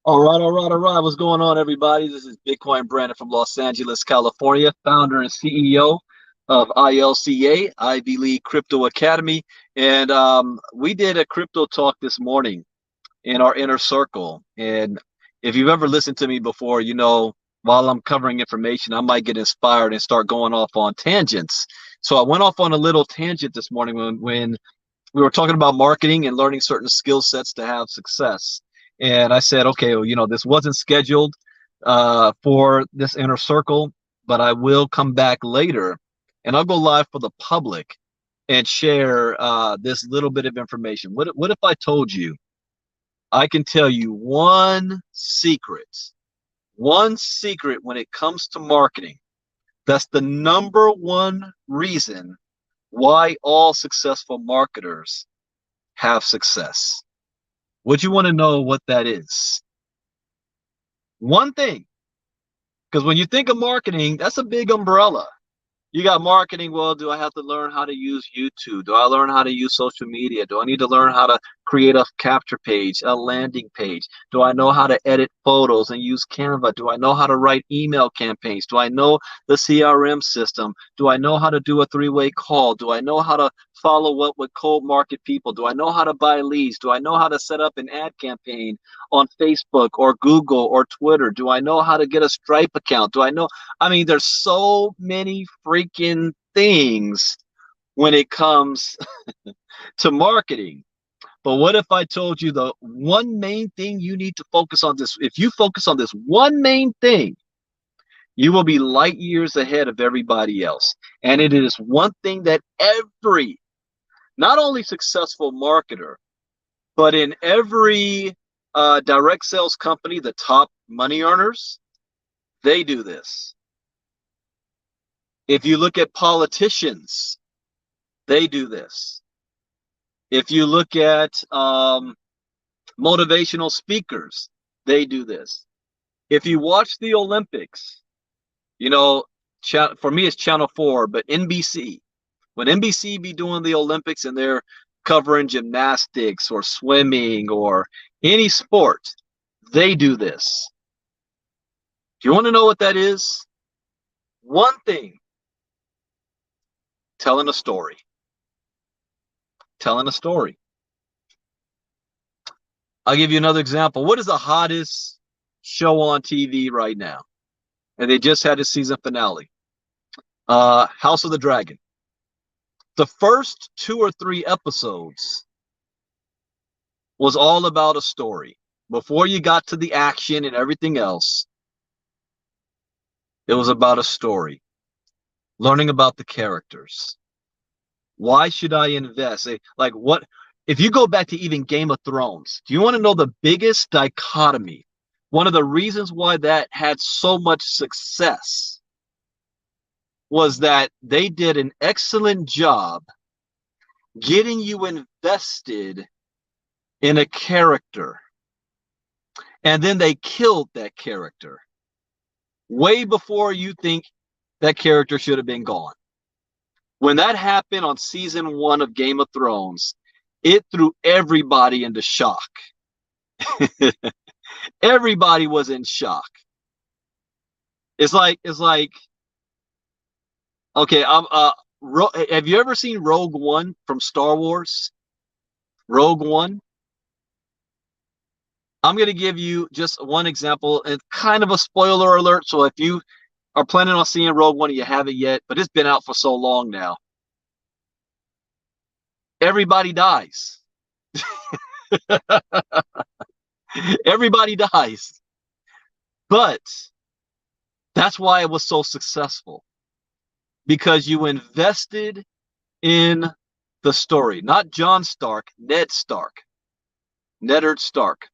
All right. What's going on, everybody? This is Bitcoin Brandon from Los Angeles, California, founder and CEO of ILCA, Ivy League Crypto Academy. And we did a crypto talk this morning in our inner circle. And if you've ever listened to me before, you know, while I'm covering information, I might get inspired and start going off on tangents. So I went off on a little tangent this morning when we were talking about marketing and learning certain skill sets to have success. And I said, okay, well, you know, this wasn't scheduled for this inner circle, but I will come back later and I'll go live for the public and share this little bit of information. What if I told you I can tell you one secret when it comes to marketing? That's the number one reason why all successful marketers have success. Would you want to know what that is? One thing, because when you think of marketing, that's a big umbrella. You got marketing. Well, do I have to learn how to use YouTube? Do I learn how to use social media? Do I need to learn how to create a capture page, a landing page? Do I know how to edit photos and use Canva? Do I know how to write email campaigns? Do I know the CRM system? Do I know how to do a three-way call? Do I know how to follow up with cold market people? Do I know how to buy leads? Do I know how to set up an ad campaign on Facebook or Google or Twitter? Do I know how to get a Stripe account? Do I know? I mean, there's so many freaking things when it comes to marketing. But what if I told you the one main thing you need to focus on this? If you focus on this one main thing, you will be light years ahead of everybody else. And it is one thing that every, not only successful marketer, but in every direct sales company, the top money earners, they do this. If you look at politicians, they do this. If you look at motivational speakers, they do this. If you watch the Olympics, you know, for me it's Channel 4, but NBC, when NBC be doing the Olympics and they're covering gymnastics or swimming or any sport, they do this. Do you want to know what that is? One thing: telling a story. Telling a story. I'll give you another example. What is the hottest show on TV right now? And they just had a season finale. House of the Dragon. The first 2 or 3 episodes was all about a story. Before you got to the action and everything else, it was about a story. Learning about the characters. Why should I invest? Like, what if you go back to even Game of Thrones? Do you want to know the biggest dichotomy? One of the reasons why that had so much success was that they did an excellent job getting you invested in a character. And then they killed that character way before you think that character should have been gone. When that happened on season 1 of Game of Thrones, it threw everybody into shock. Everybody was in shock. It's like, okay, have you ever seen Rogue One from Star Wars? Rogue One? I'm going to give you just one example and kind of a spoiler alert. So if you are planning on seeing Rogue One and you haven't yet, but it's been out for so long now, everybody dies. Everybody dies. But that's why it was so successful, because you invested in the story. Not John Stark, Ned Stark. Neddard Stark.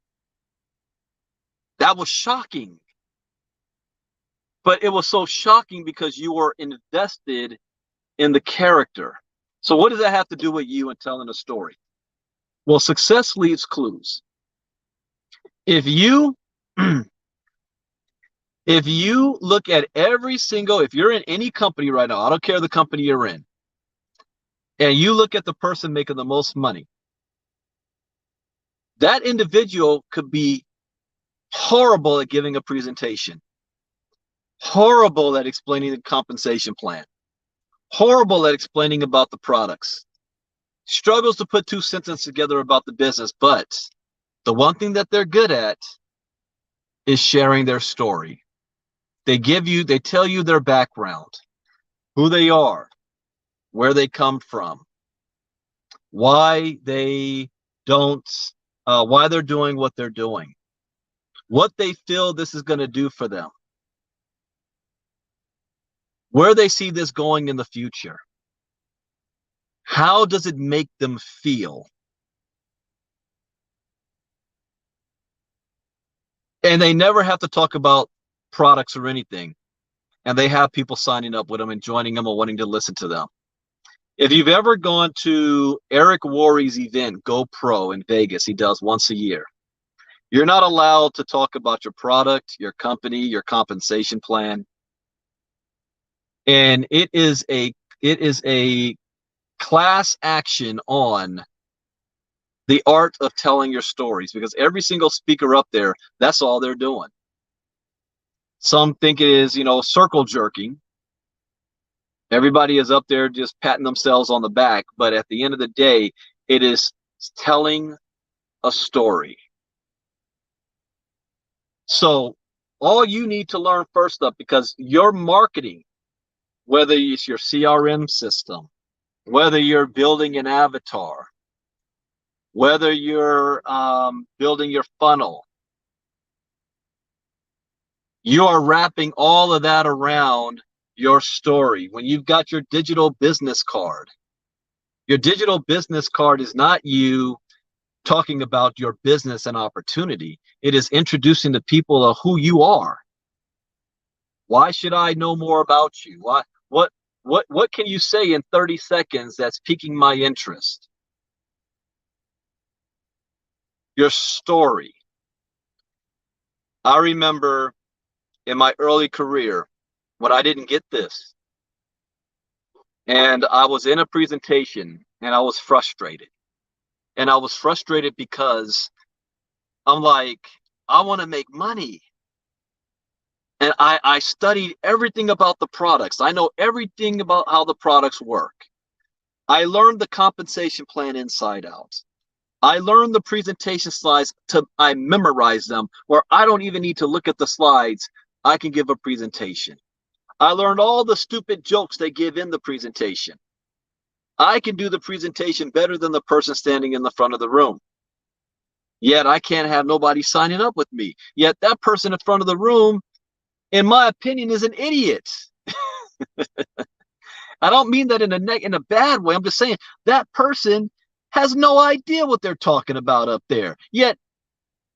That was shocking. But it was so shocking because you were invested in the character. So what does that have to do with you and telling a story? Well, success leaves clues. If you if you look at if you're in any company right now, I don't care the company you're in, and you look at the person making the most money, that individual could be horrible at giving a presentation, horrible at explaining the compensation plan, horrible at explaining about the products, struggles to put two sentences together about the business. But the one thing that they're good at is sharing their story. They tell you their background, who they are, where they come from, why they don't, why they're doing what they're doing, what they feel this is going to do for them, where they see this going in the future. How does it make them feel? And they never have to talk about products or anything. And they have people signing up with them and joining them or wanting to listen to them. If you've ever gone to Eric Worre's event, GoPro in Vegas, he does once a year. You're not allowed to talk about your product, your company, your compensation plan. And it is a class action on the art of telling your stories, because every single speaker up there, that's all they're doing. Some think it is, circle jerking. Everybody is up there just patting themselves on the back, but at the end of the day, it is telling a story. So all you need to learn first up, because your marketing, whether it's your CRM system, whether you're building an avatar, whether you're building your funnel, you are wrapping all of that around your story. When you've got your digital business card, your digital business card is not you talking about your business and opportunity. It is introducing the people of who you are. Why should I know more about you? What can you say in 30 seconds that's piquing my interest? Your story. I remember in my early career when I didn't get this, and I was in a presentation and I was frustrated. And I was frustrated because I'm like, I want to make money. And I studied everything about the products. I know everything about how the products work. I learned the compensation plan inside out. I learned the presentation slides I memorized them, where I don't even need to look at the slides. I can give a presentation. I learned all the stupid jokes they give in the presentation. I can do the presentation better than the person standing in the front of the room. Yet I can't have nobody signing up with me. Yet that person in front of the room, in my opinion, is an idiot. I don't mean that in a bad way. I'm just saying that person has no idea what they're talking about up there. Yet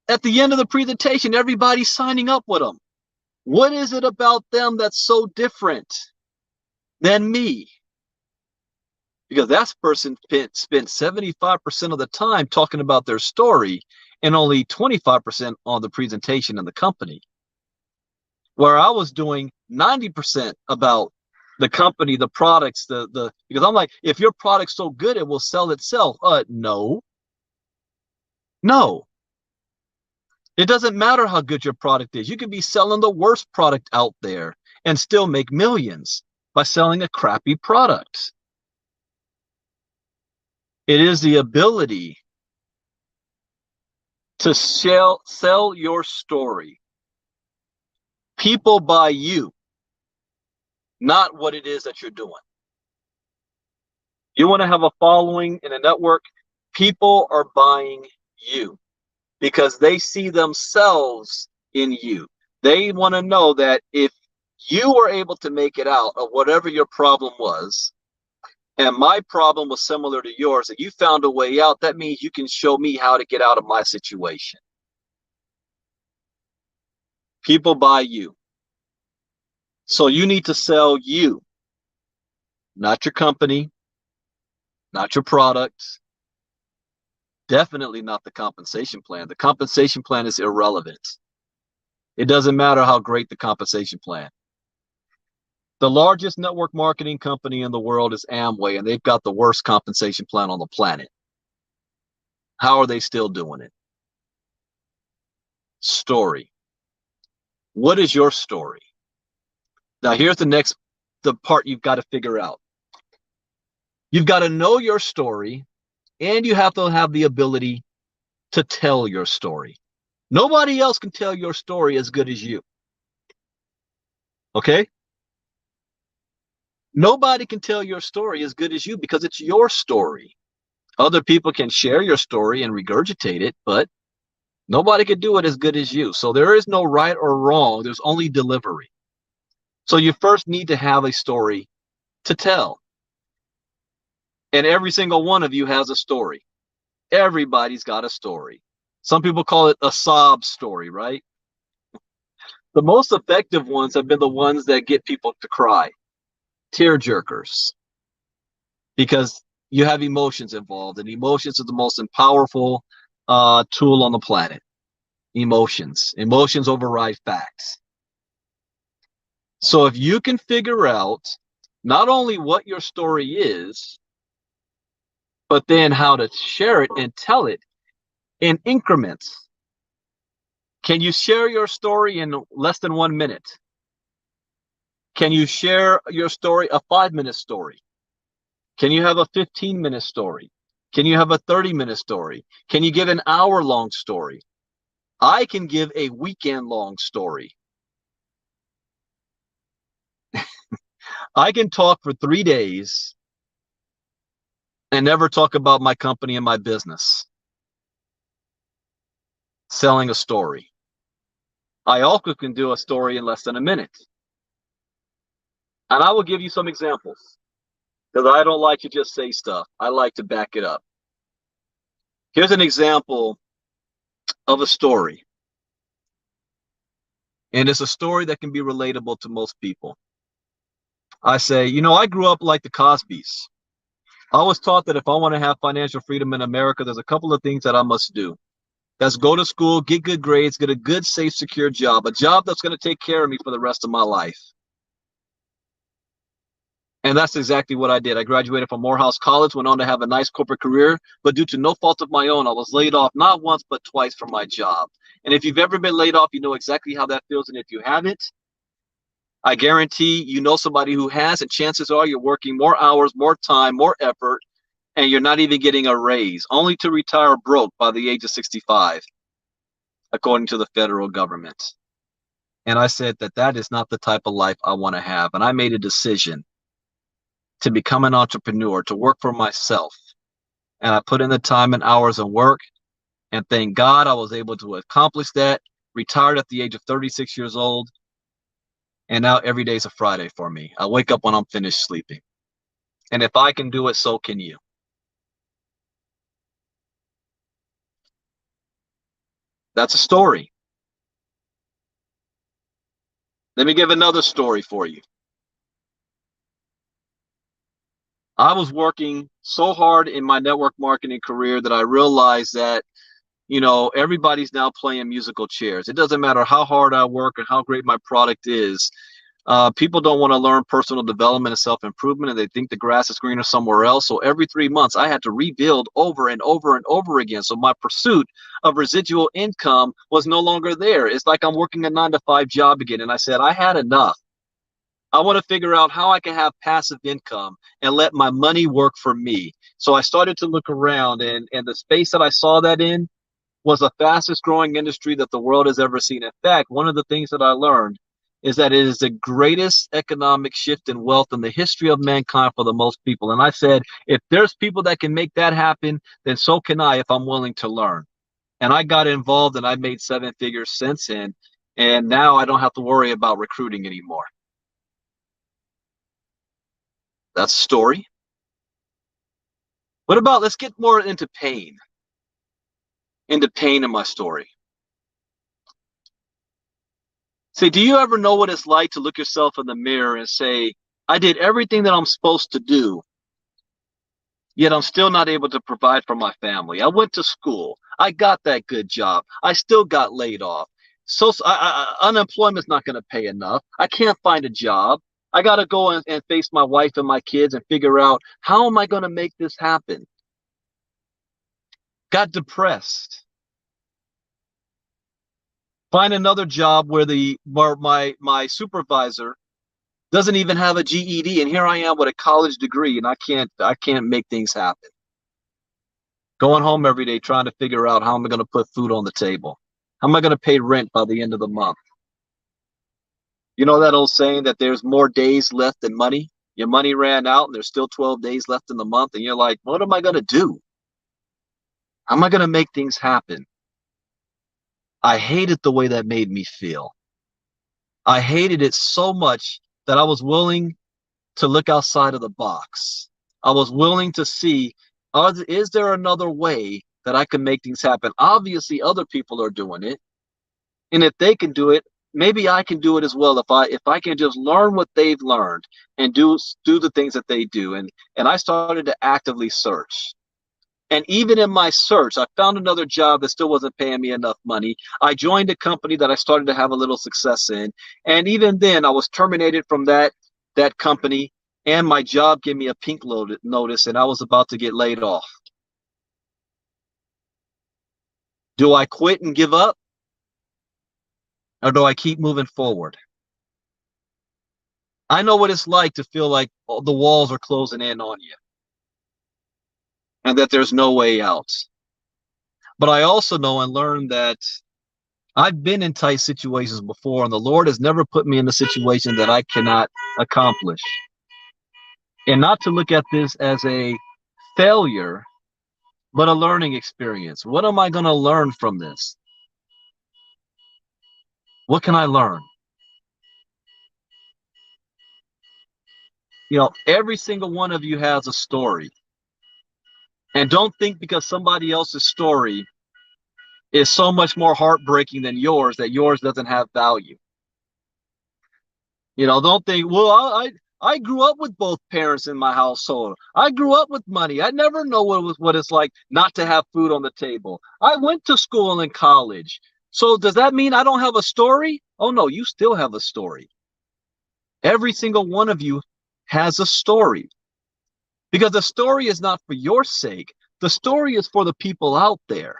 at the end of the presentation, everybody's signing up with them. What is it about them that's so different than me? Because that person spent 75% of the time talking about their story and only 25% on the presentation and the company. Where I was doing 90% about the company, the products, because I'm like, if your product's so good, it will sell itself. No. It doesn't matter how good your product is. You could be selling the worst product out there and still make millions by selling a crappy product. It is the ability to sell your story. People buy you, not what it is that you're doing. You want to have a following in a network, people are buying you because they see themselves in you. They want to know that if you were able to make it out of whatever your problem was, and my problem was similar to yours, and you found a way out, that means you can show me how to get out of my situation. People buy you. So you need to sell you, not your company, not your products, definitely not the compensation plan. The compensation plan is irrelevant. It doesn't matter how great the compensation plan. The largest network marketing company in the world is Amway, and they've got the worst compensation plan on the planet. How are they still doing it? Story. What is your story? Now, here's the part you've got to figure out. You've got to know your story, and you have to have the ability to tell your story. Nobody else can tell your story as good as you. Okay? Nobody can tell your story as good as you because it's your story. Other people can share your story and regurgitate it, but nobody can do it as good as you. So there is no right or wrong. There's only delivery. So you first need to have a story to tell. And every single one of you has a story. Everybody's got a story. Some people call it a sob story, right? The most effective ones have been the ones that get people to cry, tear jerkers, because you have emotions involved, and emotions is the most powerful tool on the planet. Emotions override facts. So if you can figure out not only what your story is, but then how to share it and tell it in increments. Can you share your story in less than 1 minute? Can you share your story, a 5-minute story? Can you have a 15-minute story? Can you have a 30-minute story? Can you give an hour-long story? I can give a weekend-long story. I can talk for 3 days and never talk about my company and my business. Selling a story. I also can do a story in less than a minute. And I will give you some examples because I don't like to just say stuff. I like to back it up. Here's an example of a story. And it's a story that can be relatable to most people. I say, I grew up like the Cosbys. I was taught that if I want to have financial freedom in America, there's a couple of things that I must do. That's go to school, get good grades, get a good, safe, secure job, a job that's going to take care of me for the rest of my life. And that's exactly what I did. I graduated from Morehouse College, went on to have a nice corporate career, but due to no fault of my own, I was laid off not once, but twice from my job. And if you've ever been laid off, you know exactly how that feels. And if you haven't, I guarantee you know somebody who has, and chances are you're working more hours, more time, more effort, and you're not even getting a raise, only to retire broke by the age of 65, according to the federal government. And I said that is not the type of life I want to have. And I made a decision to become an entrepreneur, to work for myself. And I put in the time and hours and work. And thank God I was able to accomplish that, retired at the age of 36 years old. And now every day is a Friday for me. I wake up when I'm finished sleeping. And if I can do it, so can you. That's a story. Let me give another story for you. I was working so hard in my network marketing career that I realized that, everybody's now playing musical chairs. It doesn't matter how hard I work and how great my product is. People don't want to learn personal development and self-improvement, and they think the grass is greener somewhere else. So every 3 months, I had to rebuild over and over and over again. So my pursuit of residual income was no longer there. It's like I'm working a 9-to-5 job again. And I said, I had enough. I want to figure out how I can have passive income and let my money work for me. So I started to look around, and the space that I saw that in was the fastest growing industry that the world has ever seen. In fact, one of the things that I learned is that it is the greatest economic shift in wealth in the history of mankind for the most people. And I said, if there's people that can make that happen, then so can I if I'm willing to learn. And I got involved, and I made 7 figures since then. And now I don't have to worry about recruiting anymore. That's a story. What about, let's get more into pain in my story. Say, do you ever know what it's like to look yourself in the mirror and say, I did everything that I'm supposed to do, yet I'm still not able to provide for my family. I went to school. I got that good job. I still got laid off. So unemployment's not going to pay enough. I can't find a job. I got to go and face my wife and my kids and figure out, how am I going to make this happen? Got depressed. Find another job where my supervisor doesn't even have a GED, and here I am with a college degree, and I can't make things happen. Going home every day trying to figure out how am I going to put food on the table? How am I going to pay rent by the end of the month? You know that old saying that there's more days left than money? Your money ran out and there's still 12 days left in the month, and you're like, what am I going to do? How am I going to make things happen? I hated the way that made me feel. I hated it so much that I was willing to look outside of the box. I was willing to see, is there another way that I can make things happen? Obviously, other people are doing it. And if they can do it, maybe I can do it as well. If I can just learn what they've learned and do the things that they do. And I started to actively search. And even in my search, I found another job that still wasn't paying me enough money. I joined a company that I started to have a little success in. And even then, I was terminated from that company, and my job gave me a pink notice, and I was about to get laid off. Do I quit and give up, or do I keep moving forward? I know what it's like to feel like the walls are closing in on you and that there's no way out. But I also know and learned that I've been in tight situations before, and the Lord has never put me in a situation that I cannot accomplish. And not to look at this as a failure, but a learning experience. What am I going to learn from this? What can I learn? Every single one of you has a story. And don't think because somebody else's story is so much more heartbreaking than yours that yours doesn't have value. Don't think, well, I grew up with both parents in my household. I grew up with money. I never know what it's like not to have food on the table. I went to school and college. So does that mean I don't have a story? Oh no, you still have a story. Every single one of you has a story. Because the story is not for your sake. The story is for the people out there.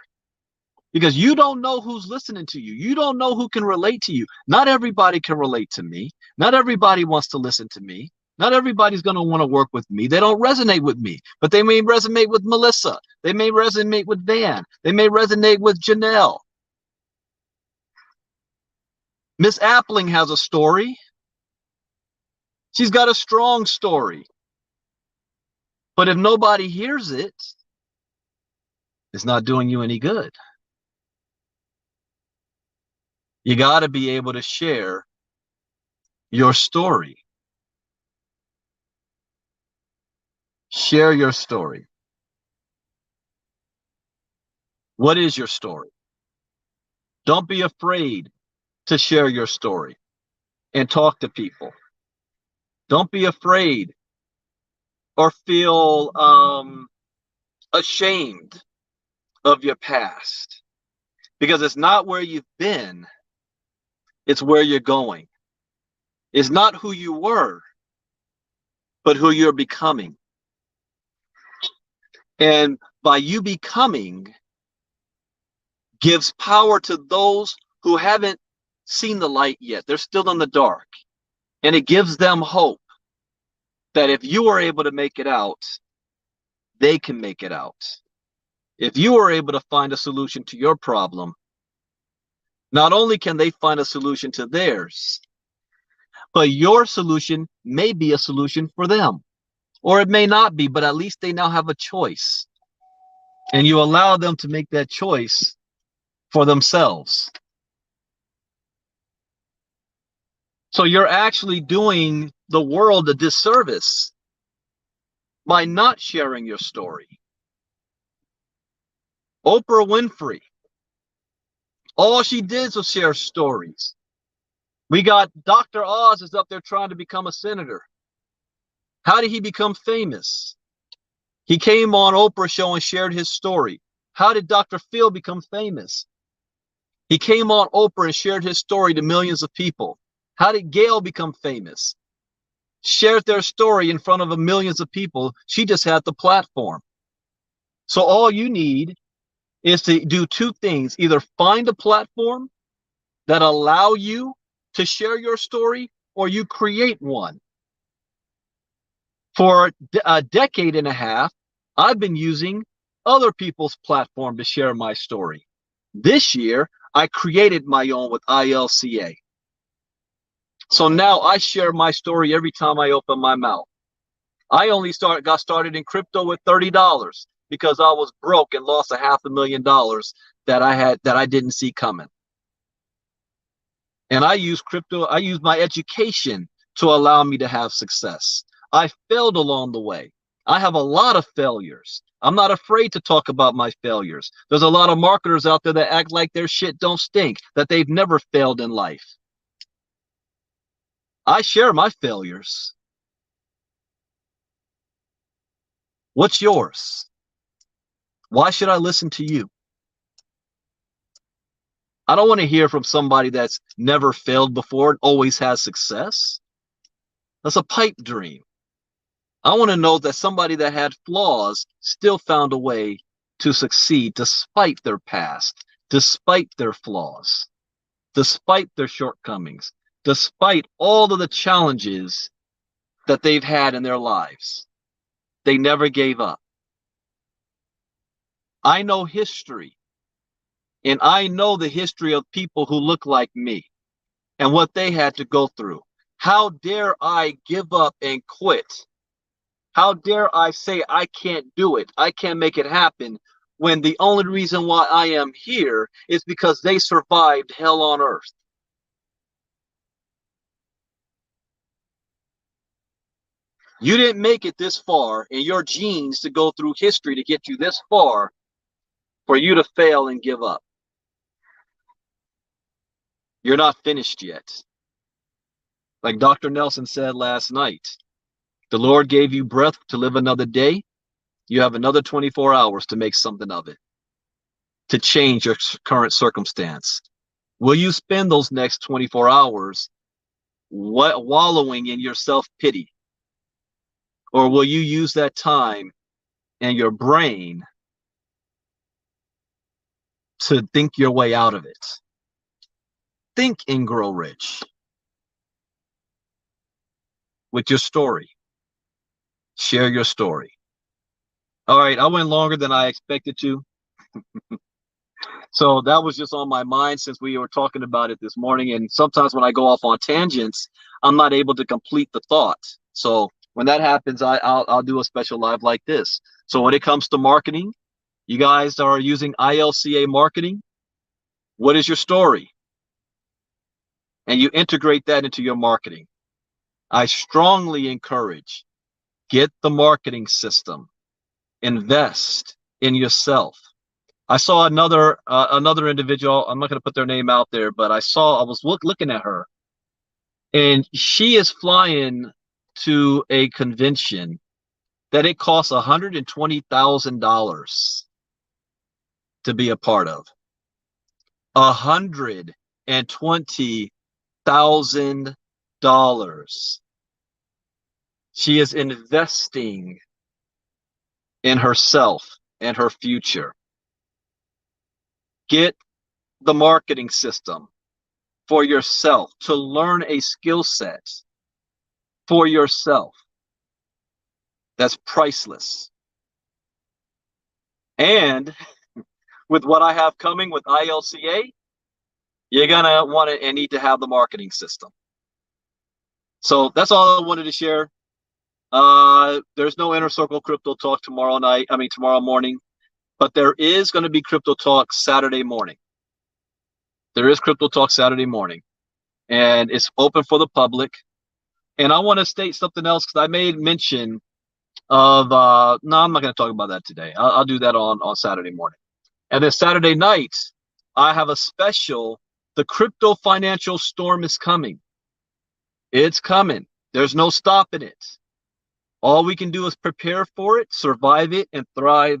Because you don't know who's listening to you. You don't know who can relate to you. Not everybody can relate to me. Not everybody wants to listen to me. Not everybody's going to want to work with me. They don't resonate with me, but they may resonate with Melissa. They may resonate with Van. They may resonate with Janelle. Miss Appling has a story. She's got a strong story. But if nobody hears it, it's not doing you any good. You got to be able to share your story. Share your story. What is your story? Don't be afraid to share your story and talk to people. Don't be afraid or feel ashamed of your past, because it's not where you've been, it's where you're going. It's not who you were, but who you're becoming. And by you becoming gives power to those who haven't seen the light yet. They're still in the dark. And it gives them hope that if you are able to make it out, they can make it out. If you are able to find a solution to your problem, not only can they find a solution to theirs, but your solution may be a solution for them. Or it may not be, but at least they now have a choice. And you allow them to make that choice for themselves. So you're actually doing the world a disservice by not sharing your story. Oprah Winfrey, all she did was share stories. We got Dr. Oz is up there trying to become a senator. How did he become famous? He came on Oprah show and shared his story. How did Dr. Phil become famous? He came on Oprah and shared his story to millions of people. How did Gail become famous? Shared their story in front of millions of people. She just had the platform. So all you need is to do two things. Either find a platform that allow you to share your story, or you create one. For a decade and a half, I've been using other people's platform to share my story. This year, I created my own with ILCA. So now I share my story every time I open my mouth. I only got started in crypto with $30 because I was broke and lost $500,000 that I didn't see coming. And I use crypto, I use my education to allow me to have success. I failed along the way. I have a lot of failures. I'm not afraid to talk about my failures. There's a lot of marketers out there that act like their shit don't stink, that they've never failed in life. I share my failures. What's yours? Why should I listen to you? I don't want to hear from somebody that's never failed before and always has success. That's a pipe dream. I want to know that somebody that had flaws still found a way to succeed despite their past, despite their flaws, despite their shortcomings, despite all of the challenges that they've had in their lives. They never gave up. I know history, and I know the history of people who look like me and what they had to go through. How dare I give up and quit? How dare I say I can't do it, I can't make it happen, when the only reason why I am here is because they survived hell on earth? You didn't make it this far in your genes to go through history to get you this far for you to fail and give up. You're not finished yet. Like Dr. Nelson said last night, the Lord gave you breath to live another day. You have another 24 hours to make something of it, to change your current circumstance. Will you spend those next 24 hours wallowing in your self-pity? Or will you use that time and your brain to think your way out of it? Think and grow rich with your story. Share your story. All right, I went longer than I expected to. So that was just on my mind since we were talking about it this morning. And sometimes when I go off on tangents, I'm not able to complete the thought. So when that happens, I'll do a special live like this. So when it comes to marketing, you guys are using ILCA marketing. What is your story? And you integrate that into your marketing. I strongly encourage, get the marketing system, invest in yourself. I saw another individual. I'm not going to put their name out there, but I was looking at her, and she is flying to a convention that it costs $120,000 to be a part of. $120,000. She is investing in herself and her future. Get the marketing system for yourself, to learn a skill set for yourself that's priceless. And with what I have coming with ILCA, you're gonna want to and need to have the marketing system. So that's all I wanted to share. There's no Inner Circle Crypto Talk tomorrow morning, but there is going to be Crypto Talk Saturday morning. There is Crypto Talk Saturday morning, and it's open for the public. And I want to state something else because I made mention of no, I'm not going to talk about that today. I'll do that on Saturday morning. And then Saturday night, I have a special. The Crypto Financial Storm is coming. It's coming. There's no stopping it. All we can do is prepare for it, survive it, and thrive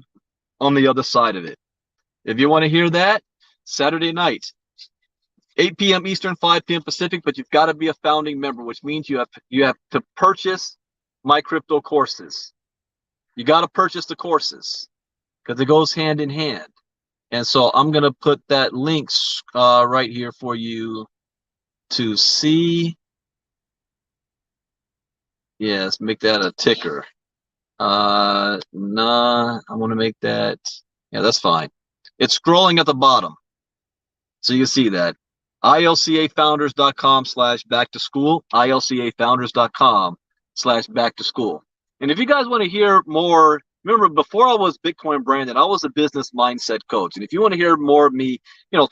on the other side of it. If you want to hear that, Saturday night, 8 p.m. Eastern, 5 p.m. Pacific, but you've got to be a founding member, which means you have to purchase my crypto courses. You got to purchase the courses because it goes hand in hand. And so I'm going to put that link right here for you to see. Yes, make that a ticker. Nah, I want to make that. Yeah, that's fine. It's scrolling at the bottom. So you can see that. ilcafounders.com/back to school. ilcafounders.com/back to school. And if you guys want to hear more, remember before I was Bitcoin Brandon, I was a business mindset coach. And if you want to hear more of me,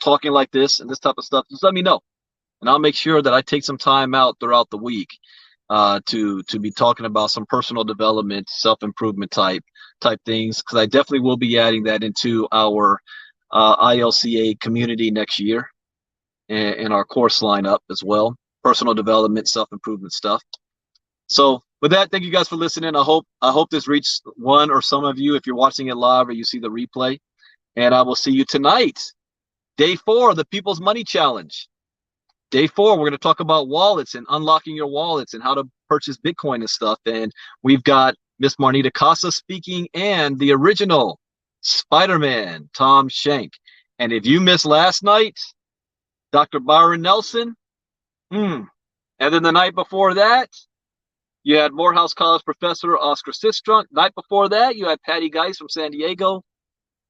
talking like this and this type of stuff, just let me know. And I'll make sure that I take some time out throughout the week to be talking about some personal development, self-improvement type things, because I definitely will be adding that into our ILCA community next year and our course lineup as well. Personal development, self-improvement stuff. So with that, thank you guys for listening. I hope this reached one or some of you if you're watching it live or you see the replay. And I will see you tonight, day 4 of the People's Money Challenge. Day 4, we're going to talk about wallets and unlocking your wallets and how to purchase Bitcoin and stuff. And we've got Miss Marnita Casa speaking and the original Spider-Man, Tom Shank. And if you missed last night, Dr. Byron Nelson. And then the night before that, you had Morehouse College professor Oscar Sistrunk. Night before that, you had Patty Geis from San Diego.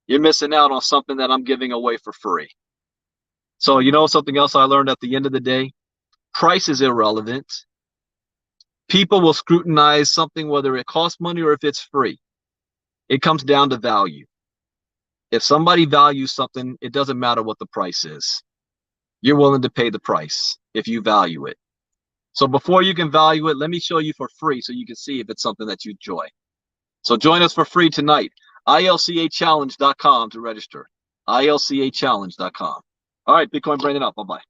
You're missing out on something that I'm giving away for free. So something else I learned at the end of the day? Price is irrelevant. People will scrutinize something whether it costs money or if it's free. It comes down to value. If somebody values something, it doesn't matter what the price is. You're willing to pay the price if you value it. So before you can value it, let me show you for free so you can see if it's something that you enjoy. So join us for free tonight. ilcachallenge.com to register. ilcachallenge.com. All right, Bitcoin Brandon out. Bye-bye.